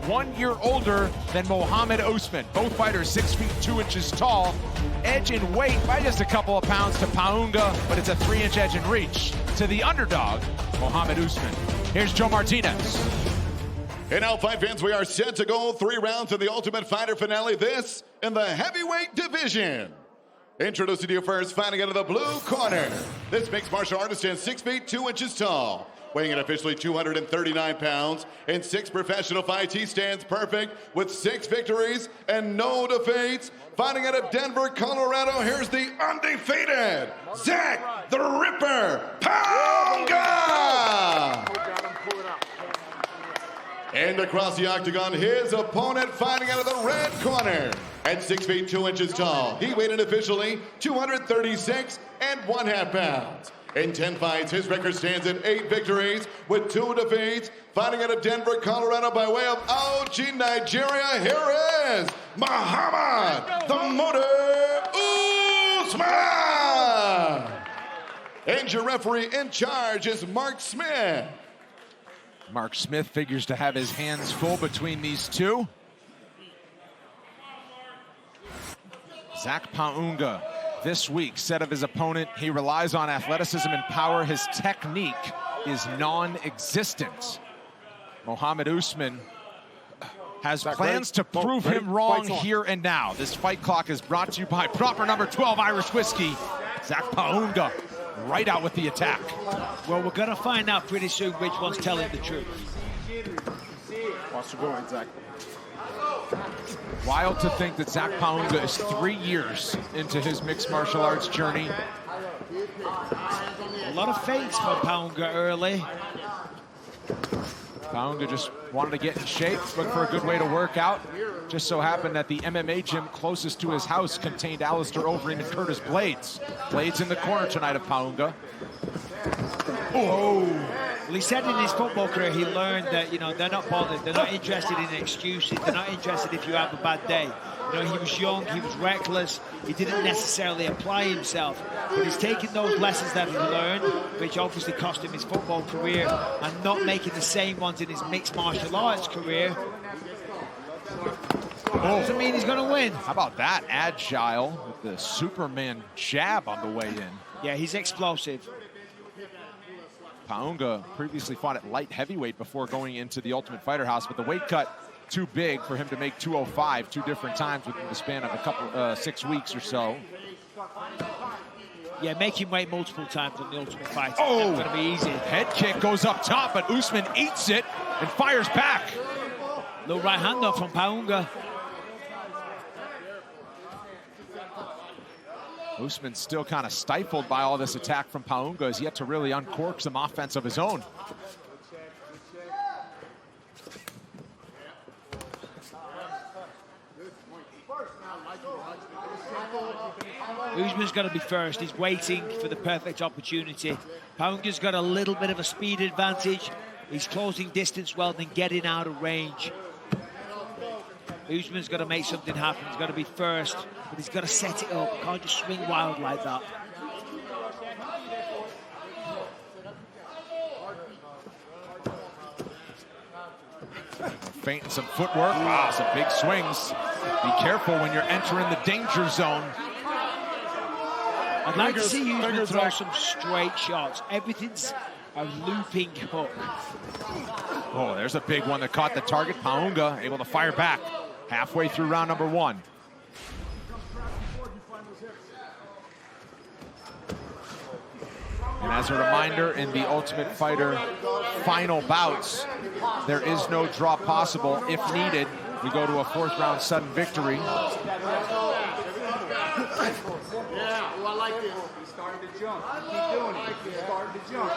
1 year older than Mохаммад Usman. Both fighters 6 feet 2 inches tall. Edge in weight by just a couple of pounds to Pauga, but it's a 3-inch edge in reach to the underdog, Mохаммад Usman. Here's Joe Martinez. And now, fight fans, we are set to go 3 rounds of the Ultimate Fighter finale. This in the heavyweight division. Introducing you first, fighting out of the blue corner. This mixed martial artist stands 6 feet 2 inches tall, weighing in officially 239 pounds. In 6 professional fights, he stands perfect with 6 victories and no defeats. Fighting out of Denver, Colorado, here's the undefeated Zach the Ripper Pauga. And across the octagon, his opponent fighting out of the red corner. At 6 feet 2 inches tall, he weighed in officially 236 1/2 pounds. In 10 fights, his record stands at 8 victories with 2 defeats. Fighting out of Denver, Colorado by way of Aoji, Nigeria, here is Mохаммад, the Motor Usman. And your referee in charge is Mark Smith. Mark Smith figures to have his hands full between these two. Zach Pauga this week said of his opponent, he relies on athleticism and power. His technique is non-existent. Mохаммад Usman has plans to prove him wrong here and now. This fight clock is brought to you by proper number 12 Irish whiskey. Zach Pauga right out with the attack. Well, we're going to find out pretty soon which one's telling the truth. Watch the going, Zach. Wild to think that Zach Pauga is 3 years into his mixed martial arts journey. A lot of feints for Pauga early. Pauga just wanted to get in shape, look for a good way to work out. Just so happened that the MMA gym closest to his house contained Alistair Overeem and Curtis Blades. Blades in the corner tonight of Pauga. Oh! Well, he said in his football career he learned that, you know, they're not bothered. They're not interested in excuses. They're not interested if you have a bad day. You know, he was young, he was reckless. He didn't necessarily apply himself. But he's taken those lessons that he learned, which obviously cost him his football career, and not making the same ones in his mixed martial arts career. Doesn't mean he's going to win. How about that? Agile with the Superman jab on the way in. Yeah, he's explosive. Pauga previously fought at light heavyweight before going into the Ultimate Fighter house, but the weight cut too big for him to make 205 2 different times within the span of a couple 6 weeks or so. Yeah, make him wait multiple times on the Ultimate Fighter. Oh, it's going to be easy. Head kick goes up top, but Usman eats it and fires back. Little right hand up from Pauga. Usman's still kind of stifled by all this attack from Pauga. Has yet to really uncork some offense of his own. Usman's got to be first. He's waiting for the perfect opportunity. Pauga's got a little bit of a speed advantage. He's closing distance well, then getting out of range. Usman's got to make something happen. He's got to be first, but he's got to set it up. Can't just swing wild like that. Feinting some footwork. Wow, some big swings. Be careful when you're entering the danger zone. I'd like to see Usman throw some straight shots. Everything's a looping hook. Oh, there's a big one that caught the target. Pauga able to fire back halfway through round number 1. And as a reminder, in the Ultimate Fighter final bouts, there is no draw possible. If needed, we go to a 4th round sudden victory. Yeah, well, I like this. He started to jump. Keep doing it. He started to jump.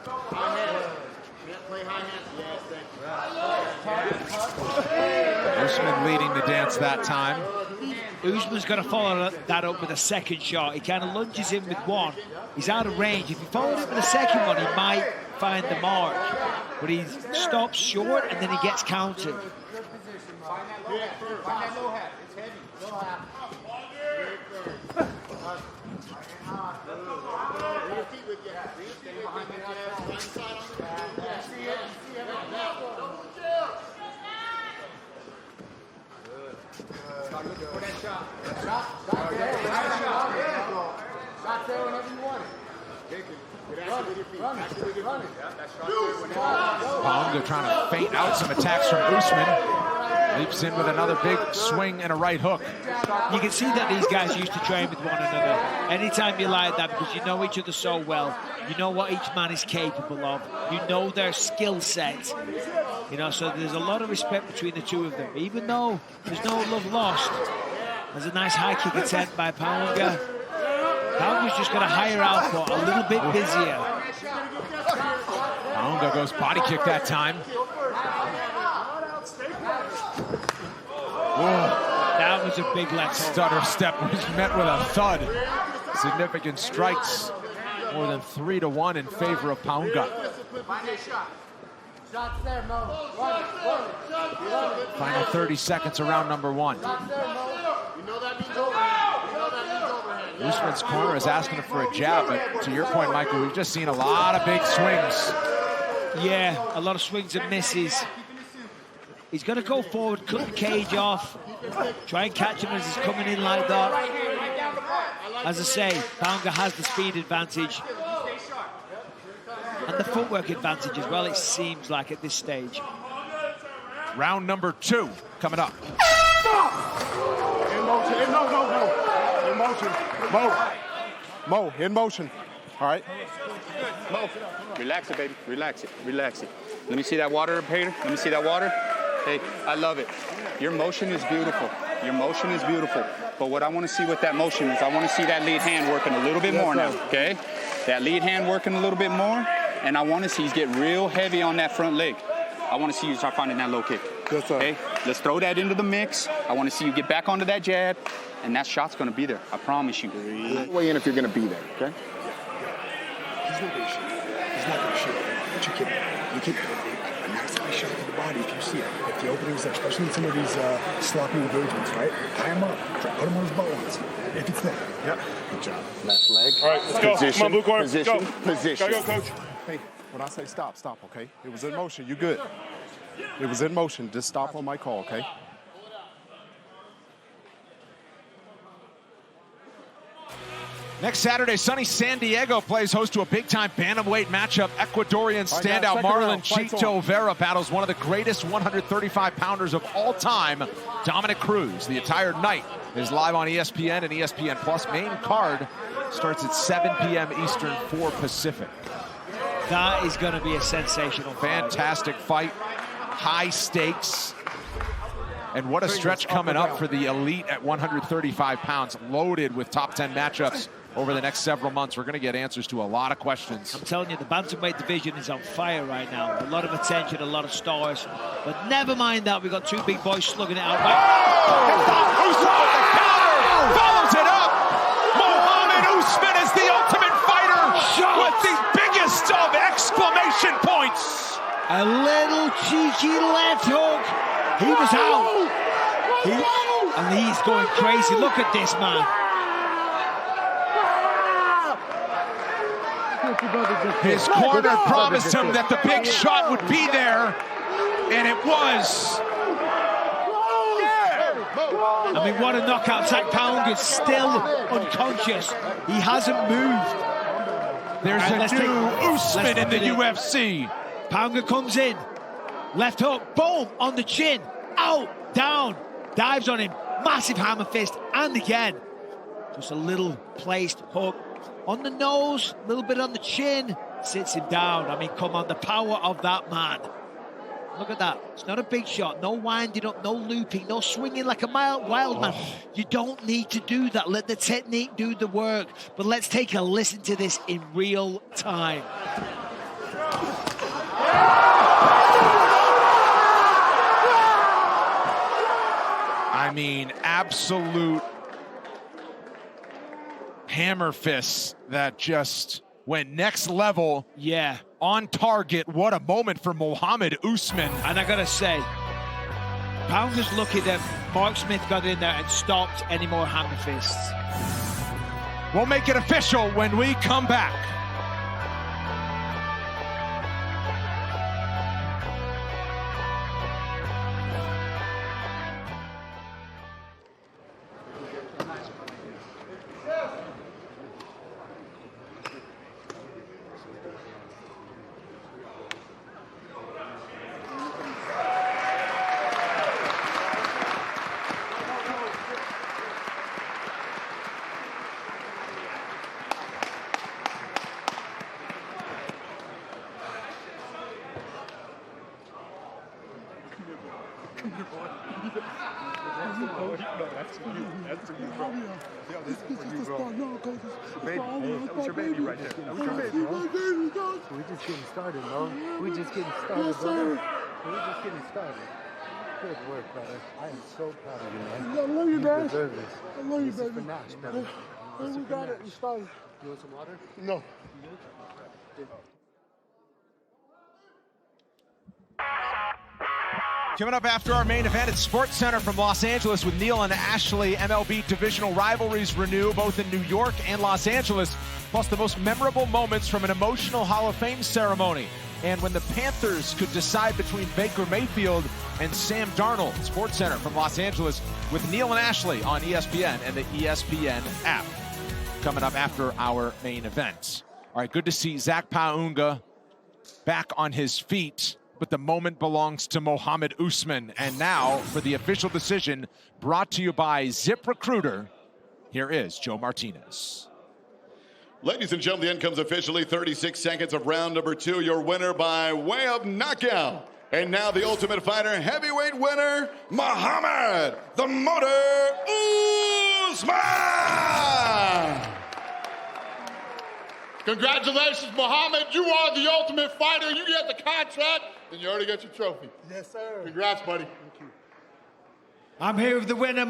High hand. Can't play high hand. Yes, Usman leading the dance that time. Usman's got to follow that up with a second shot. He kind of lunges in with one. He's out of range. If he followed it with a second one, he might find the mark. But he stops short and then he gets countered. For that shot. Shot there. Shot there whenever you want it. Pauga trying to feint out some attacks from Usman. Leaps in with another big swing and a right hook. You can see that these guys used to train with one another. Anytime you like that, because you know each other so well, you know what each man is capable of, you know their skill set. You know, so there's a lot of respect between the two of them. Even though there's no love lost, there's a nice high kick attempt by Pauga. Pauga's just got a higher output, a little bit busier. Pauga goes body kick that time. Whoa. That was a big left hook. Stutter step was met with a thud. Significant strikes, more than 3-1 in favor of Pauga. Final 30 seconds around number one. Usman's corner is asking for a jab, but to your point, Michael, we've just seen a lot of big swings. Yeah, a lot of swings and misses. He's going to go forward, cut the cage off, try and catch him as he's coming in like that. As I say, Pauga has the speed advantage and the footwork advantage as well, it seems like at this stage. Round number two coming up. In motion, no. In motion. Mo, in motion. All right. Mo, relax it, baby. Relax it. Let me see that water, Peter. Let me see that water. Hey, I love it. Your motion is beautiful. But what I want to see with that motion is I want to see that lead hand working a little bit more now, okay? That lead hand working a little bit more, and I want to see you get real heavy on that front leg. I want to see you start finding that low kick. Yes, sir. Okay? Let's throw that into the mix. I want to see you get back onto that jab, and that shot's going to be there. I promise you. Weigh in if you're going to be there, okay? He's not going to shoot. But you keep a nice high shot to the body if you see it. If the opening's there, especially in some of these sloppy engagements, right? Tie him up. Put him on his balance. If it's there. Yeah. Good job. Left leg. All right, let's go. Come on, blue corner. Position. Gotta go, coach. Hey, when I say stop, okay? It was in motion. You good. It was in motion. Just stop on my call, okay? Next Saturday, sunny San Diego plays host to a big-time bantamweight matchup. Ecuadorian standout Marlon Chito Vera battles one of the greatest 135-pounders of all time, Dominic Cruz. The entire night is live on ESPN and ESPN Plus. Main card starts at 7 p.m. Eastern, 4 Pacific. That is going to be a sensational fight. Fantastic fight, high stakes. And what a stretch coming up for the elite at 135 pounds, loaded with top 10 matchups over the next several months. We're going to get answers to a lot of questions. I'm telling you, the bantamweight division is on fire right now. A lot of attention, a lot of stars. But never mind that, we've got two big boys slugging it out. Usman with the counter, follows it up. Mohammed Usman is the ultimate fighter with the biggest of exclamation points. A little cheeky left hook. He was out. And he's going crazy. Look at this, man. His corner promised him that the big shot would be there, and it was. I mean, what a knockout. Zach Pauga's still unconscious. He hasn't moved. There's a new Usman in the UFC. Pauga comes in. Left hook, boom, on the chin. Out, down, dives on him. Massive hammer fist, and again. Just a little placed hook. On the nose, a little bit on the chin. Sits him down. I mean, come on, the power of that man. Look at that. It's not a big shot. No winding up, no looping, no swinging like a wild man. You don't need to do that. Let the technique do the work. But let's take a listen to this in real time. I mean, absolute hammer fists that just went next level. Yeah. On target. What a moment for Mohammed Usman. And I gotta say, Pauga's lucky that Mark Smith got in there and stopped any more hammer fists. We'll make it official when we come back. Come here, boy. That's for you. That's for you, bro. Yo, this is for you, bro. Baby, that was your baby right there. That was your baby, bro. We're just getting started, bro. We're just getting started, brother. We're just getting started. Good work, brother. I am so proud of you, man. I love you, man. You deserve this. I love you, This is baby. for Nash, brother. Hey, we got it. We started. You want some water? No. Coming up after our main event at Sports Center from Los Angeles with Neil and Ashley. MLB divisional rivalries renew both in New York and Los Angeles, plus the most memorable moments from an emotional Hall of Fame ceremony. And when the Panthers could decide between Baker Mayfield and Sam Darnold. Sports Center from Los Angeles with Neil and Ashley on ESPN and the ESPN app. Coming up after our main event. All right, good to see Zach Pauga back on his feet. But the moment belongs to Mokhammad Usman. And now for the official decision brought to you by ZipRecruiter, here is Joe Martinez. Ladies and gentlemen, the end comes officially 36 seconds of round number 2. Your winner by way of knockout. And now the Ultimate Fighter heavyweight winner, Mokhammad the Motor Usman. Congratulations, Muhammad. You are the Ultimate Fighter. You get the contract, and you already got your trophy. Yes, sir. Congrats, buddy. I'm here with the winner.